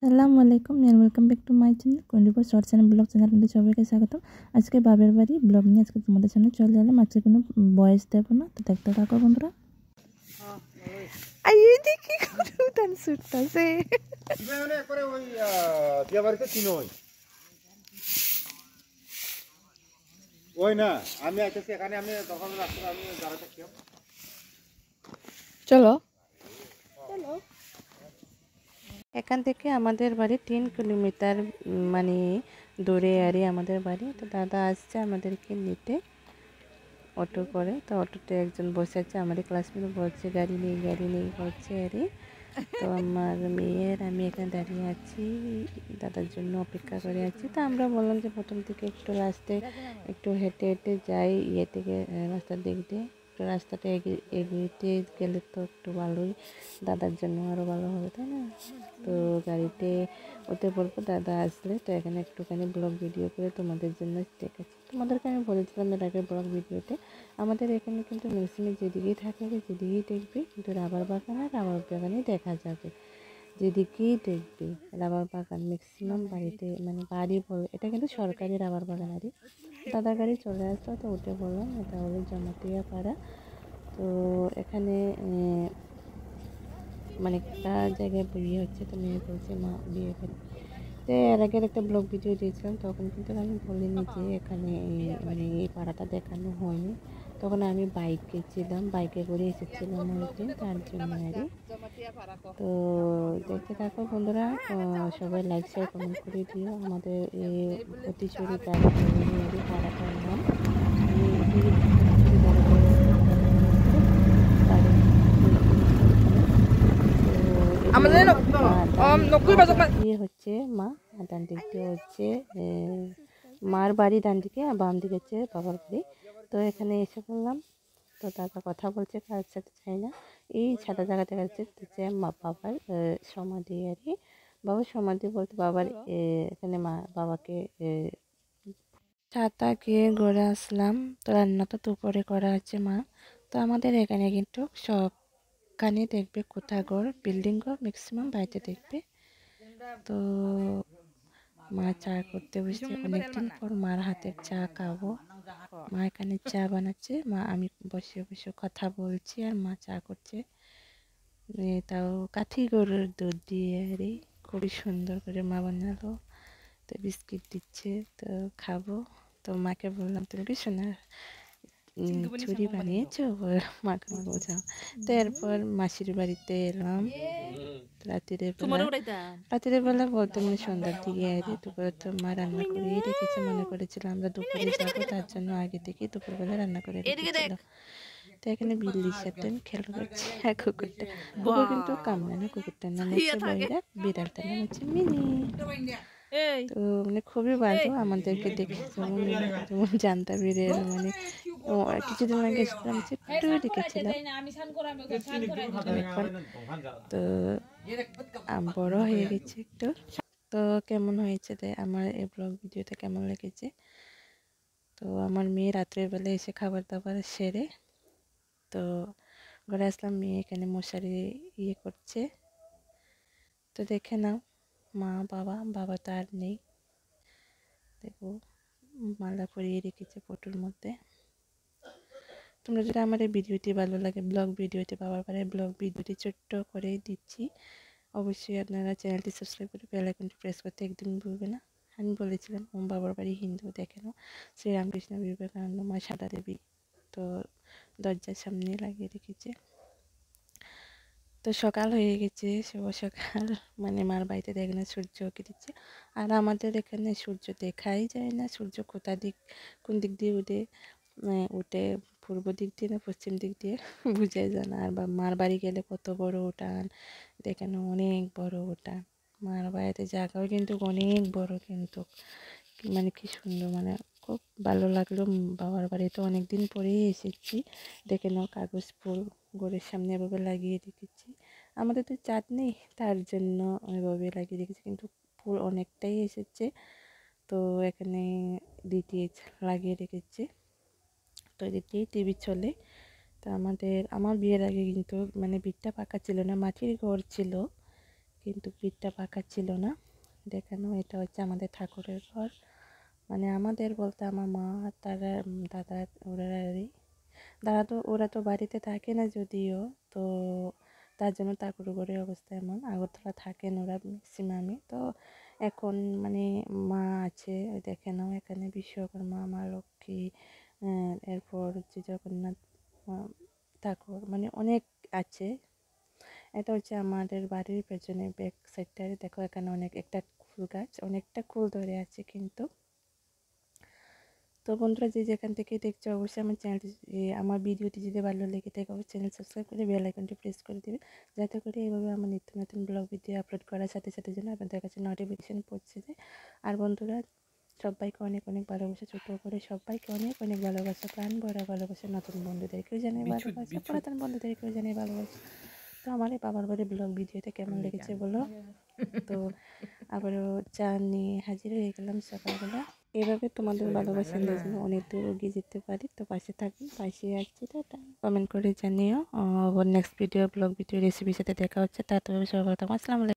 আসসালামু আলাইকুম and welcome back to my channel 24 shorts and blog channel আপনাদের সবাইকে স্বাগত। আজকে বাবের বাড়ি ব্লগ নিয়ে আজকে তোমাদের সামনে চলে এলাম। আজকে কোনো ভয়েস দেব না, তো দেখতে থাকো বন্ধুরা। আই দেখি কোন টান সুটতাছে ইবানে করে ওই বিয়া বাড়িতে চিনই ওই না আমি আইতেছি এখানে আমি তখন রাস্তায় আমি দাঁড়াতে থাকি। চলো চলো। এখান থেকে আমাদের বাড়ি 3 কিলোমিটার মানে দূরে আরই আমাদের বাড়ি। তো দাদা আসছে আমাদেরকে নিতে অটো করে। তো অটোতে একজন বসে আছে, আমাদের ক্লাসমেট বলছে গাড়ি নেই বলছে আরই। তো আমার মেয়ের আমি এখানে দাঁড়িয়ে আছি, দাদার জন্য অপেক্ষা করে আছি। তো আমরা বললাম যে প্রথম থেকে একটু রাস্তায় একটু হেঁটে হেঁটে যাই, ইয়ে থেকে রাস্তার দিক দিয়ে একটু রাস্তাটা এগিয়ে গেলে তো একটু ভালোই, দাদার জন্য আরও ভালো হবে, তাই না? তো গাড়িতে ওতে বলবো দাদা আসলে। তো এখানে একটুখানি ব্লগ ভিডিও করে তোমাদের জন্য দেখাচ্ছি। তোমাদেরকে আমি বলেছিলাম এর আগে ব্লগ ভিডিওতে, আমাদের এখানে কিন্তু ম্যাক্সিমাম যেদিকেই থাকবে যেদিকেই দেখবে কিন্তু রাবার বাগান আর রাবার বাগানই দেখা যাবে। যেদিকেই দেখবে রাবার বাগান ম্যাক্সিমাম বাড়িতে, মানে বাড়ি বল, এটা কিন্তু সরকারি রাবার বাগানারই। দাদা গাড়ি চলে আসতো, তো উঠে বললাম এটা হলো জমাতিয়া পাড়া। তো এখানে মানে একটা জায়গায় বিয়ে হচ্ছে, তো মেয়ে বলছে মা বিয়ে বাড়ি। তো এর আগের একটা ব্লগ ভিডিও দিয়েছিলাম, তখন কিন্তু আমি বলিনি যে এখানে মানে এই পাড়াটা দেখানো হয়নি। তখন আমি বাইকে ছিলাম, বাইকে করে এসেছিলাম ওইতে, তার জন্য আরই। তো দেখতে থাকো বন্ধুরা, সবাই লাইক শেয়ার কমেন্ট করে দিও। আমাদের এই অতিচুরি গাড়ি পাড়াটার নাম আমাদের দিয়ে হচ্ছে মা, ডান দিক দিয়ে হচ্ছে মার বাড়ি, ডান দিকে, আর বাম দিকে হচ্ছে বাবার বাড়ি। তো এখানে এসে বললাম, তো দাদা কথা বলছে কার সাথে চাই না। এই সাদা জায়গা দেখা যাচ্ছে মা বাবার সমাধি আর কি। বাবার সমাধি বলতে বাবার এখানে মা বাবাকে ছাতা গিয়ে ঘরে আসলাম। তো রান্না তো দুপুরে করা আছে মা। তো আমাদের এখানে কিন্তু সবখানে দেখবে কোঠাঘর, বিল্ডিং ঘর ম্যাক্সিমাম বাড়িতে দেখবে। তো মা চা করতে বসছে, অনেকদিন পর মার হাতের চা খাবো। মা এখানে চা বানাচ্ছে, মা আমি বসে বসে কথা বলছি আর মা চা করছে। তাও কাঠি গরুর দুধ দিয়ে আরে খুবই সুন্দর করে মা বানালো। তো বিস্কিট দিচ্ছে, তো খাবো। তো মাকে বললাম তুমি কি শোনা ছুরি বানিয়েছো, মাকে মা বোঝাও। তো এরপর মাসির বাড়িতে এলাম রাত্রির বেলা বলতে মানে সন্ধ্যার দিকে আরে। দুপুরে তো মা রান্না করেই রেখেছে, মনে করেছিল আমরা দুপুরে যাবো, তার জন্য আগে থেকে দুপুরবেলা রান্না করে রেখেছিল। তো এখানে বিল্লির সাথে আমি খেলা করছি, আর কুকুরটা, কুকুর কিন্তু কামড়ে না, কুকুরটার নাম হচ্ছে বৈরা, বিড়ালটার নাম হচ্ছে মিনি। তো মানে খুবই ভালো, আমাদেরকে দেখে যেমন জানতা বিড়াল, মানে কিছুদিন আগে এসেছিলাম, একটু দেখেছিলাম। তো বড় হয়ে গেছে একটু। তো কেমন হয়েছে আমার এই ব্লগ ভিডিওটা কেমন লেগেছে? তো আমার মেয়ে রাত্রের বেলা এসে খাবার দাবার সেরে তো ঘরে আসলাম, মেয়ে এখানে মশারি ইয়ে করছে। তো দেখে নাও, মা বাবা তো আর নেই, দেখো মালা পরিয়ে রেখেছে ফটোর মধ্যে। তোমরা যদি আমার এই ভিডিওটি ভালো লাগে, ব্লগ ভিডিওটি বাবার বাড়ির ব্লগ ভিডিওটি ছোট্ট করে দিচ্ছি, অবশ্যই আপনারা চ্যানেলটি সাবস্ক্রাইব করে বেল আইকনটি প্রেস করতে একদম ভুলবে না। আমি বলেছিলাম বাবার বাড়ি হিন্দু, দেখে নাও শ্রীরামকৃষ্ণ বিবেকানন্দ মা সাদা দেবী, তো দরজার সামনে লাগিয়ে রেখেছে। তো সকাল হয়ে গেছে, শুভ সকাল, মানে মার বাড়িতে দেখে না সূর্য উঁকি দিচ্ছে। আর আমাদের এখানে সূর্য দেখাই যায় না, সূর্য কোন দিক দিয়ে উঠে পূর্ব দিক দিয়ে না পশ্চিম দিক দিয়ে বুঝাই যায় না। আর মার বাড়ি গেলে কত বড় উঠান, দেখেন অনেক বড় উঠান। মার বাড়িতে জায়গাও কিন্তু অনেক বড়, কিন্তু মানে কি সুন্দর, মানে খুব ভালো লাগলো। বাবার বাড়িতে অনেক দিন পরেই এসেছি, দেখে নাও কাগজ ফুল ঘরের সামনে এভাবে লাগিয়ে রেখেছি। আমাদের তো চাঁদ নেই, তার জন্য এভাবে লাগিয়ে রেখেছি, কিন্তু ফুল অনেকটাই এসেছে। তো এখানে ডিটিএইচ লাগিয়ে রেখেছি, তো এদিকেই টিভি চলে। তো আমার বিয়ের আগে কিন্তু মানে ভিটটা পাকা ছিল না, মাটির ঘর ছিল, কিন্তু ভিতটা পাকা ছিল না। দেখানো, এটা হচ্ছে আমাদের ঠাকুরের ঘর, মানে আমাদের বলতে আমার মা, তারা, দাদা, ওরা তো বাড়িতে থাকে না যদিও, তো তার জন্য ঠাকুরের ঘরের অবস্থা এমন। আগরতলা থাকেন ওরা ম্যাক্সিমামই। তো এখন মানে মা আছে, দেখে নাও এখানে বিশ্বকর্মা, মা লক্ষ্মী, এরপর হচ্ছে জগন্নাথ ঠাকুর, মানে অনেক আছে। এটা হচ্ছে আমাদের বাড়ির পেছনে ব্যাক সাইডটায়, দেখো এখানে একটা ফুল গাছ, অনেকটা ফুল ধরে আছে কিন্তু। তো বন্ধুরা, যে যেখান থেকে দেখছো অবশ্যই আমার ভিডিওটি যদি ভালো লেগে থাকে অবশ্যই চ্যানেল সাবস্ক্রাইব করে বেল আইকনটি প্রেস করে দেবে, যাতে করে এইভাবে আমার নিত্য নতুন ব্লগ ভিডিও আপলোড করার সাথে সাথে যেন আপনাদের কাছে নোটিফিকেশন পৌঁছে যায়। আর বন্ধুরা, সবাইকে অনেক অনেক ভালোবাসা, ছোটো করে সবাইকে অনেক অনেক ভালোবাসা, প্রাণ ভরা ভালোবাসা। নতুন বন্ধুদেরকেও জানিয়ে ভালোবাসা, পুরাতন বন্ধুদেরকেও জানিয়ে ভালোবাসা। তো আমার এই বাবার বাড়ির ব্লগ ভিডিওটা কেমন লেগেছে বলো। তো আবারও চা নিয়ে হাজির হয়ে গেলাম সকালবেলা। এভাবে তোমাদের ভালোবাসা নিয়ে যেন অনেক দূর এগিয়ে যেতে পারি। তো পাশে থাকুন, পাশে আসছি। কমেন্ট করে জানিও। আবার নেক্সট ভিডিও ব্লগ ভিডিও রেসিপির সাথে দেখা হচ্ছে। তাড়াতাড়ি সবাই ভালো থাকুন। আসসালামু আলাইকুম।